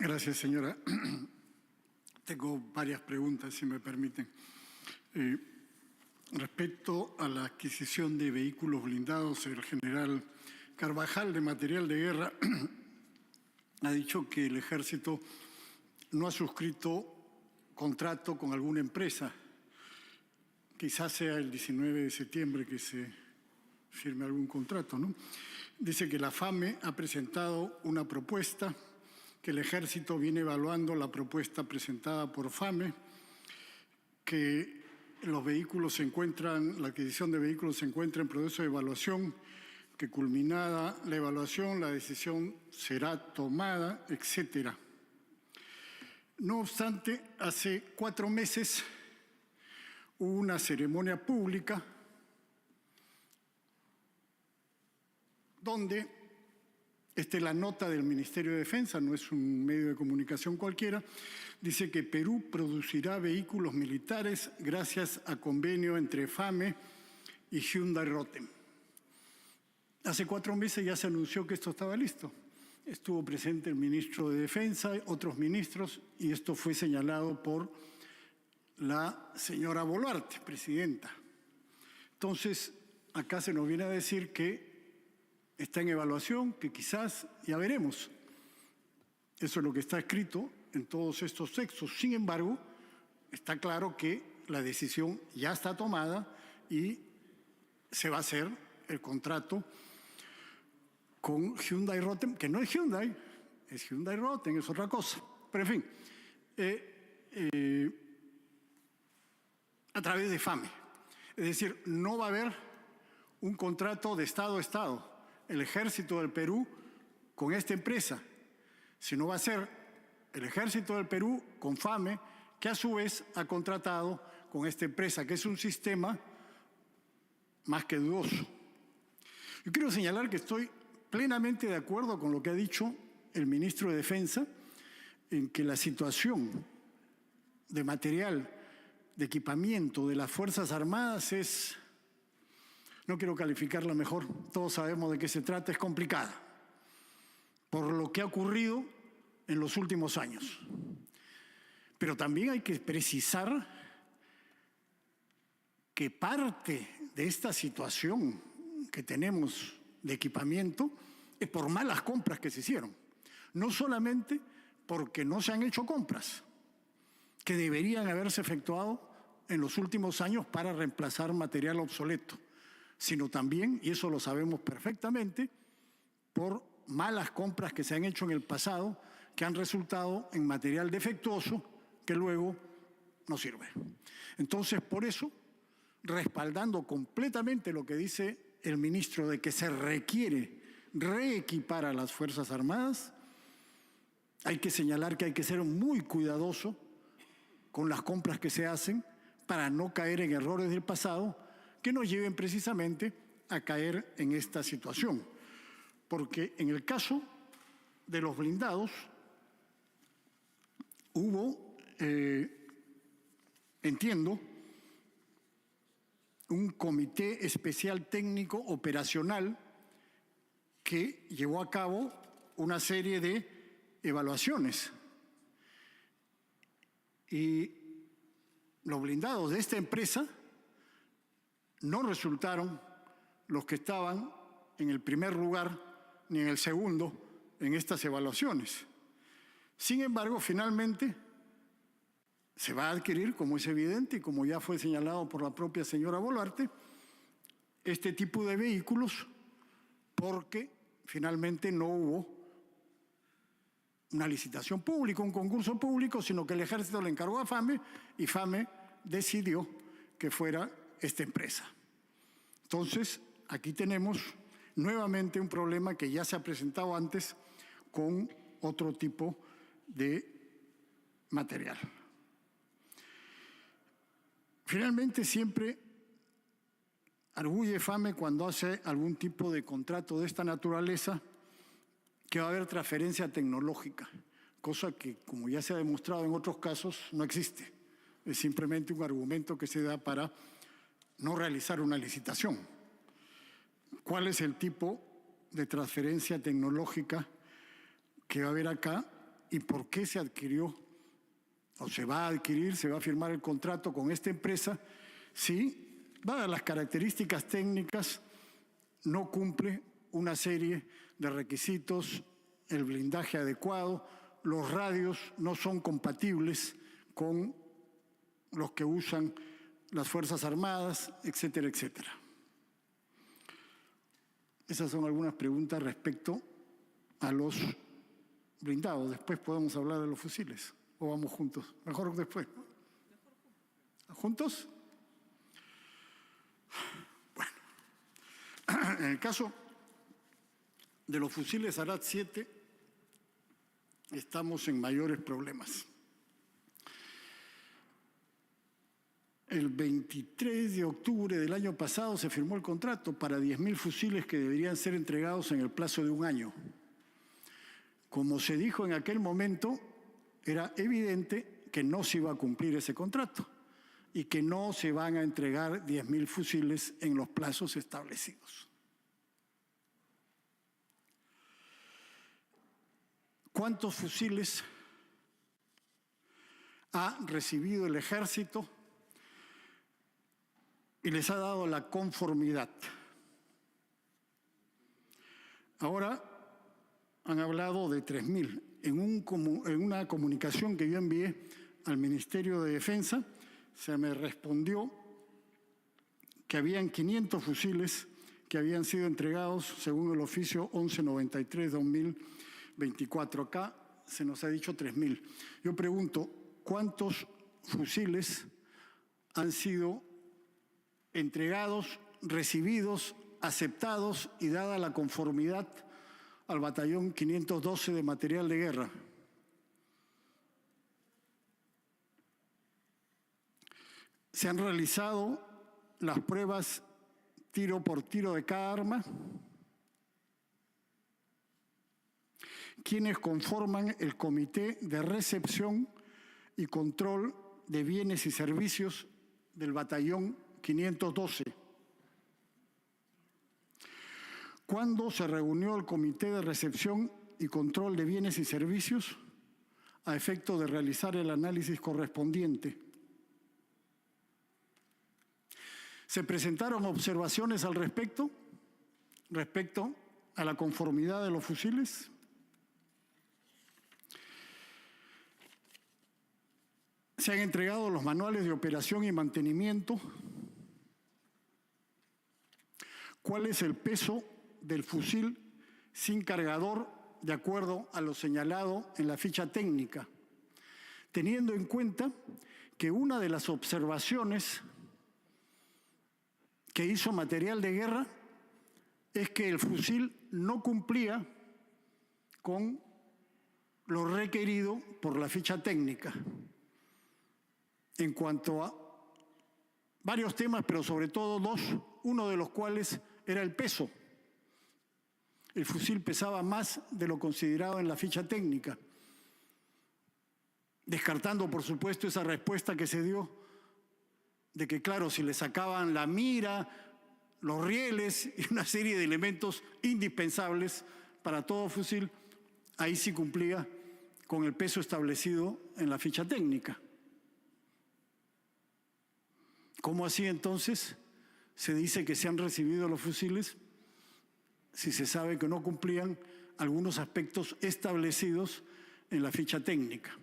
Gracias, señora. Tengo varias preguntas, si me permiten. Respecto a la adquisición de vehículos blindados, el general Carvajal, de material de guerra, ha dicho que el Ejército no ha suscrito contrato con alguna empresa. Quizás sea el 19 de septiembre que se firme algún contrato, ¿no? Dice que la FAME ha presentado una propuesta, que el Ejército viene evaluando la propuesta presentada por FAME, que los vehículos la adquisición de vehículos se encuentra en proceso de evaluación, que culminada la evaluación, la decisión será tomada, etcétera. No obstante, hace 4 meses hubo una ceremonia pública donde, esta es la nota del Ministerio de Defensa, no es un medio de comunicación cualquiera, dice que Perú producirá vehículos militares gracias a convenio entre FAME y Hyundai Rotem. Hace 4 meses ya se anunció que esto estaba listo. Estuvo presente el ministro de Defensa, otros ministros, y esto fue señalado por la señora Boluarte, presidenta. Entonces, acá se nos viene a decir que está en evaluación, que quizás ya veremos. Eso es lo que está escrito en todos estos textos. Sin embargo, está claro que la decisión ya está tomada y se va a hacer el contrato con Hyundai Rotem, que no es Hyundai, es Hyundai Rotem, es otra cosa. Pero en fin, a través de FAME. Es decir, no va a haber un contrato de Estado a Estado, el Ejército del Perú con esta empresa, sino va a ser el Ejército del Perú con FAME, que a su vez ha contratado con esta empresa, que es un sistema más que dudoso. Yo quiero señalar que estoy plenamente de acuerdo con lo que ha dicho el ministro de Defensa, en que la situación de material, de equipamiento de las Fuerzas Armadas es, no quiero calificarla mejor, todos sabemos de qué se trata, es complicada, por lo que ha ocurrido en los últimos años. Pero también hay que precisar que parte de esta situación que tenemos de equipamiento es por malas compras que se hicieron. No solamente porque no se han hecho compras que deberían haberse efectuado en los últimos años para reemplazar material obsoleto, sino también, y eso lo sabemos perfectamente, por malas compras que se han hecho en el pasado, que han resultado en material defectuoso que luego no sirve. Entonces, por eso, respaldando completamente lo que dice el ministro de que se requiere reequipar a las Fuerzas Armadas, hay que señalar que hay que ser muy cuidadoso con las compras que se hacen para no caer en errores del pasado que nos lleven precisamente a caer en esta situación. Porque en el caso de los blindados hubo, entiendo, un comité especial técnico operacional que llevó a cabo una serie de evaluaciones. Y los blindados de esta empresa no resultaron los que estaban en el primer lugar ni en el segundo en estas evaluaciones. Sin embargo, finalmente se va a adquirir, como es evidente y como ya fue señalado por la propia señora Boluarte, este tipo de vehículos porque finalmente no hubo una licitación pública, un concurso público, sino que el Ejército le encargó a FAME y FAME decidió que fuera esta empresa. Entonces, aquí tenemos nuevamente un problema que ya se ha presentado antes con otro tipo de material. Finalmente, siempre arguye FAME cuando hace algún tipo de contrato de esta naturaleza que va a haber transferencia tecnológica, cosa que, como ya se ha demostrado en otros casos, no existe. Es simplemente un argumento que se da para no realizar una licitación. ¿Cuál es el tipo de transferencia tecnológica que va a haber acá? y por qué se adquirió o se va a adquirir, se va a firmar el contrato con esta empresa si, dadas las características técnicas, no cumple una serie de requisitos, el blindaje adecuado, los radios no son compatibles con los que usan las Fuerzas Armadas, etcétera, etcétera. Esas son algunas preguntas respecto a los blindados. Después podemos hablar de los fusiles. ¿O vamos juntos? Mejor después. ¿Juntos? Bueno. En el caso de los fusiles Arad 7, estamos en mayores problemas. El 23 de octubre del año pasado se firmó el contrato para 10.000 fusiles que deberían ser entregados en el plazo de un año. Como se dijo en aquel momento, era evidente que no se iba a cumplir ese contrato y que no se van a entregar 10.000 fusiles en los plazos establecidos. ¿Cuántos fusiles ha recibido el Ejército y les ha dado la conformidad? Ahora han hablado de 3.000. En una comunicación que yo envié al Ministerio de Defensa, se me respondió que habían 500 fusiles que habían sido entregados según el oficio 1193-2024. Acá se nos ha dicho 3.000. Yo pregunto, ¿cuántos fusiles han sido entregados, recibidos, aceptados y dada la conformidad al batallón 512 de material de guerra? Se han realizado las pruebas tiro por tiro de cada arma. ¿Quiénes conforman el Comité de Recepción y Control de Bienes y Servicios del batallón 512? ¿Cuándo se reunió el Comité de Recepción y Control de Bienes y Servicios a efecto de realizar el análisis correspondiente? ¿Se presentaron observaciones al respecto a la conformidad de los fusiles? ¿Se han entregado los manuales de operación y mantenimiento? ¿Cuál es el peso del fusil sin cargador de acuerdo a lo señalado en la ficha técnica? Teniendo en cuenta que una de las observaciones que hizo material de guerra es que el fusil no cumplía con lo requerido por la ficha técnica en cuanto a varios temas, pero sobre todo dos, uno de los cuales era el peso. El fusil pesaba más de lo considerado en la ficha técnica, descartando, por supuesto, esa respuesta que se dio de que, claro, si le sacaban la mira, los rieles y una serie de elementos indispensables para todo fusil, ahí sí cumplía con el peso establecido en la ficha técnica. ¿Cómo así entonces se dice que se han recibido los fusiles si se sabe que no cumplían algunos aspectos establecidos en la ficha técnica?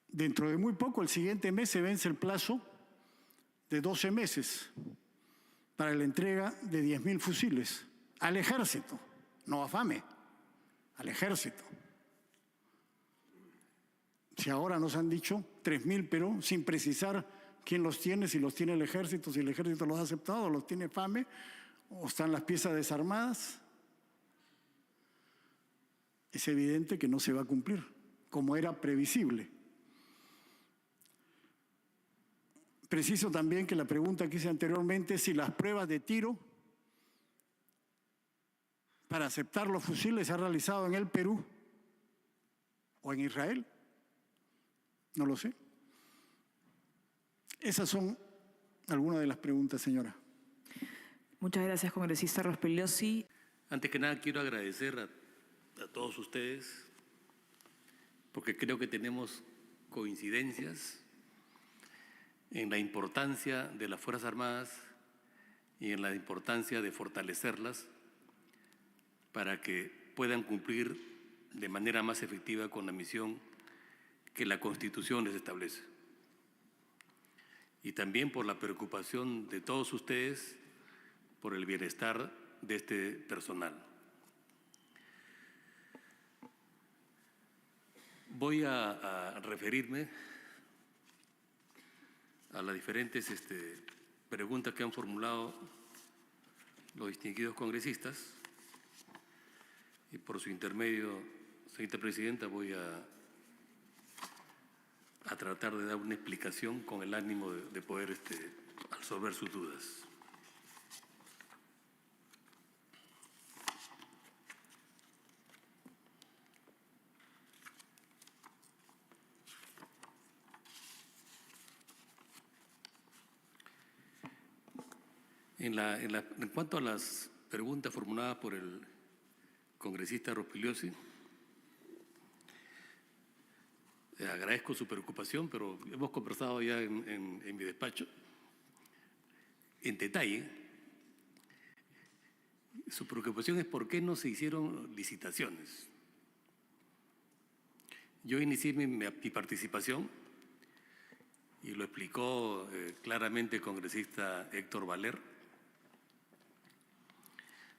Dentro de muy poco, el siguiente mes, se vence el plazo de 12 meses para la entrega de 10.000 fusiles al Ejército, no a FAME, al Ejército. Si ahora nos han dicho 3.000, pero sin precisar quién los tiene, si los tiene el Ejército, si el Ejército los ha aceptado, los tiene FAME, o están las piezas desarmadas, es evidente que no se va a cumplir, como era previsible. Preciso también que la pregunta que hice anteriormente es si las pruebas de tiro para aceptar los fusiles se han realizado en el Perú o en Israel. No lo sé. Esas son algunas de las preguntas, señora. Muchas gracias, congresista Rospigliosi. Antes que nada, quiero agradecer a todos ustedes porque creo que tenemos coincidencias en la importancia de las Fuerzas Armadas y en la importancia de fortalecerlas para que puedan cumplir de manera más efectiva con la misión que la Constitución les establece. Y también por la preocupación de todos ustedes por el bienestar de este personal. Voy a referirme a las diferentes preguntas que han formulado los distinguidos congresistas y por su intermedio, señora Presidenta, voy a tratar de dar una explicación con el ánimo de poder resolver sus dudas. En cuanto a las preguntas formuladas por el congresista Rospigliosi, agradezco su preocupación, pero hemos conversado ya en mi despacho. En detalle, su preocupación es por qué no se hicieron licitaciones. Yo inicié mi participación y lo explicó claramente el congresista Héctor Valer,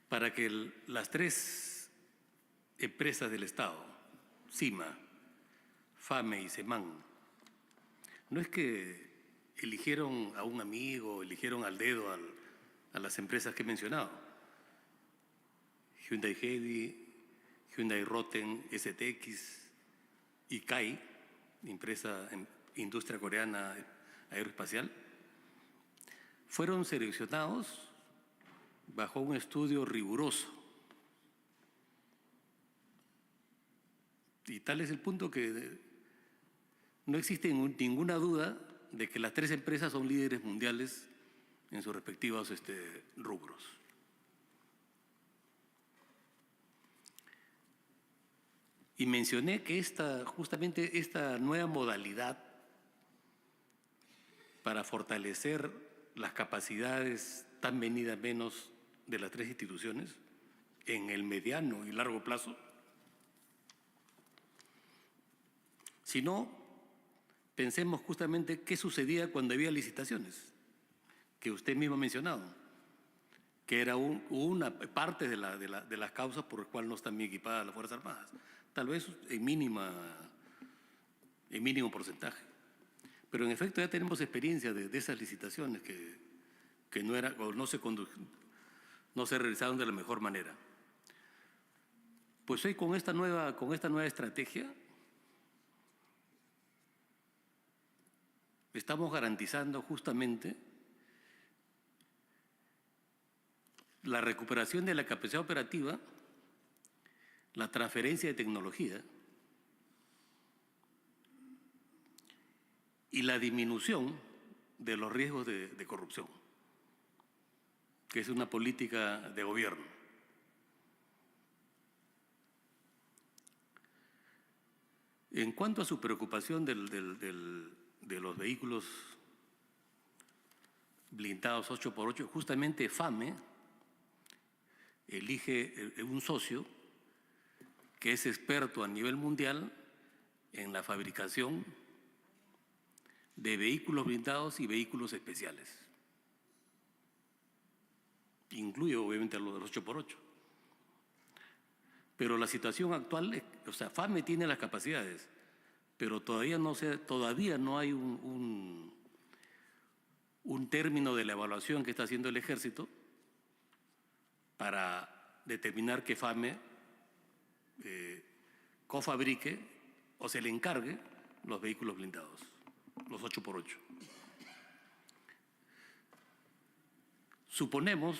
para que las tres empresas del Estado, CIMA, FAME y SEMAN, no es que eligieron a un amigo, eligieron al dedo a las empresas que he mencionado. Hyundai Heavy, Hyundai Rotem, STX y CAI, empresa en industria coreana aeroespacial, fueron seleccionados bajo un estudio riguroso. Y tal es el punto que no existe ninguna duda de que las tres empresas son líderes mundiales en sus respectivos rubros. Y mencioné que justamente esta nueva modalidad para fortalecer las capacidades tan venidas menos de las tres instituciones en el mediano y largo plazo, si no, pensemos justamente qué sucedía cuando había licitaciones, que usted mismo ha mencionado, que era una parte de las causas por las cuales no están bien equipadas las Fuerzas Armadas, tal vez en mínimo porcentaje. Pero en efecto ya tenemos experiencia de esas licitaciones que no era, o no se realizaron de la mejor manera. Pues hoy con esta nueva estrategia estamos garantizando justamente la recuperación de la capacidad operativa, la transferencia de tecnología y la disminución de los riesgos de corrupción, que es una política de gobierno. En cuanto a su preocupación de los vehículos blindados 8x8, justamente FAME elige un socio que es experto a nivel mundial en la fabricación de vehículos blindados y vehículos especiales. Incluye obviamente a los de los 8x8. Pero la situación actual, FAME tiene las capacidades, pero todavía no hay un término de la evaluación que está haciendo el Ejército para determinar que FAME cofabrique o se le encargue los vehículos blindados, los 8x8. Suponemos,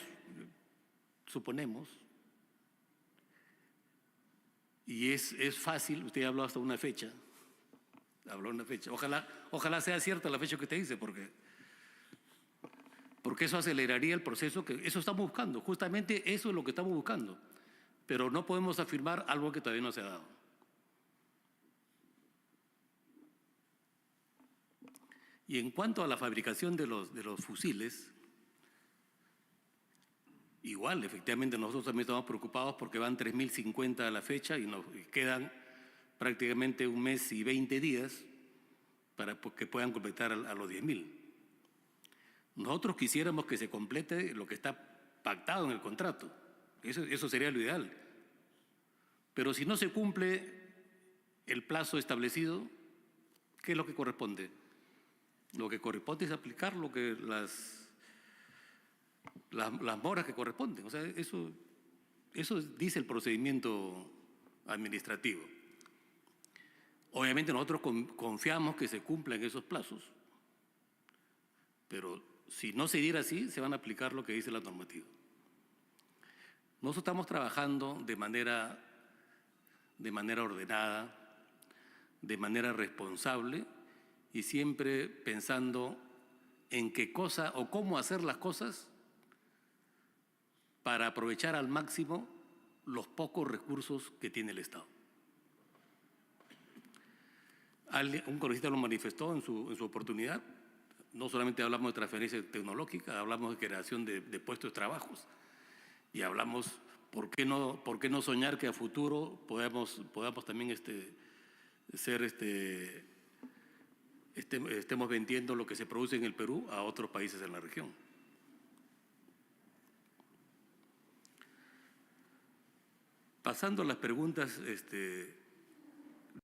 y es fácil, usted habló hasta una fecha, ojalá sea cierta la fecha que usted dice, porque eso aceleraría el proceso, que eso estamos buscando, justamente eso es lo que estamos buscando, pero no podemos afirmar algo que todavía no se ha dado. Y en cuanto a la fabricación de los fusiles, igual, efectivamente, nosotros también estamos preocupados porque van 3.050 a la fecha y nos quedan prácticamente un mes y 20 días para que puedan completar a los 10.000. Nosotros quisiéramos que se complete lo que está pactado en el contrato. Eso sería lo ideal. Pero si no se cumple el plazo establecido, ¿qué es lo que corresponde? Lo que corresponde es aplicar lo que las moras que corresponden. O sea, eso dice el procedimiento administrativo. Obviamente nosotros confiamos que se cumplan esos plazos, pero si no se diera así, se van a aplicar lo que dice la normativa. Nosotros estamos trabajando de manera ordenada, de manera responsable y siempre pensando en qué cosa o cómo hacer las cosas para aprovechar al máximo los pocos recursos que tiene el Estado. Un congresista lo manifestó en su oportunidad. No solamente hablamos de transferencia tecnológica, hablamos de creación de puestos de trabajo y hablamos, ¿por qué no soñar que a futuro podamos también estemos vendiendo lo que se produce en el Perú a otros países en la región? Pasando a las preguntas